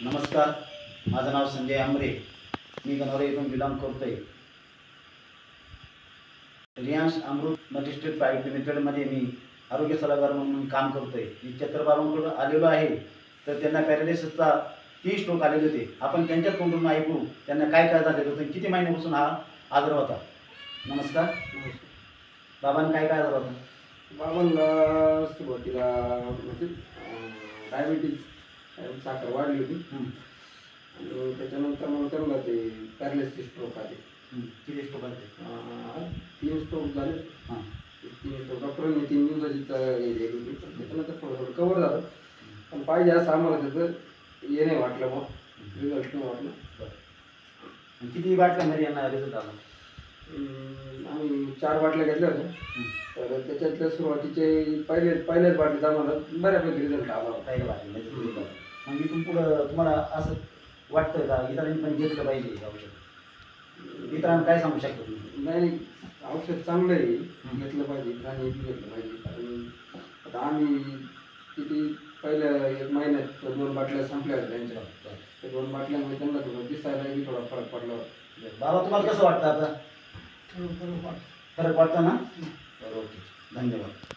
नमस्कार, माझं नाव संजय आमरे. मी गणोरे इथून बिलॉंग करतोय. रियांश अमृत मल्टीस्टेट प्रायव्हेट लिमिटेडमध्ये मी आरोग्य सल्लागार म्हणून काम करतोय. मी छत्रबाबांकडून आलेलो आहे. तर त्यांना पॅरालिसिसचा 30 स्ट्रोक आलेले होते. आपण त्यांच्या तोंडून ऐकू त्यांना काय काय झालेलं होतं, किती महिन्यापासून हा आजार होता. नमस्कार. बाबांना काय काय आजार होता? बाबांना सुरुवातीला म्हणजे डायबिटीज साखर वाढली होती आणि त्याच्यानंतर मग त्यांना ते पॅरालिसिस स्ट्रोक आले. किती स्ट्रोक आले? 3 स्ट्रोक झाले. हां, 3 स्ट्रोक डॉक्टरांनी 3 दिवसाची दिली होती. त्याच्यानंतर थोडं कवर झालं, पण पाहिजे असं आम्हाला त्याचं हे नाही वाटलं, मग रिझल्ट नाही वाटलं. किती बाटल्यामध्ये यांना रिझल्ट आला? आम्ही 4 बाटल्या घेतल्या होत्या. तर त्याच्यातल्या सुरुवातीचे पहिल्याच बाटलीत आम्हाला बऱ्यापैकी रिझल्ट आला होता. काही बाटल्या. मग इथून पुढं तुम्हाला असं वाटतं का इतरांनी पण घेतलं पाहिजे हे औषध? इतरांना काय सांगू शकता तुम्ही? नाही, औषध चांगलं आहे, घेतलं पाहिजे, आणि घेतलं पाहिजे. कारण आता आम्ही किती पहिल्या 1 महिन्यात 2 बाटल्या संपल्या होत्या त्यांच्या. त्या 2 बाटल्यामुळे त्यांना थोडं दिसायलाही थोडा फरक पडला होता. बाबा, तुम्हाला कसं वाटतं आता? फरक वाटतं ना? बरं, ओके, धन्यवाद.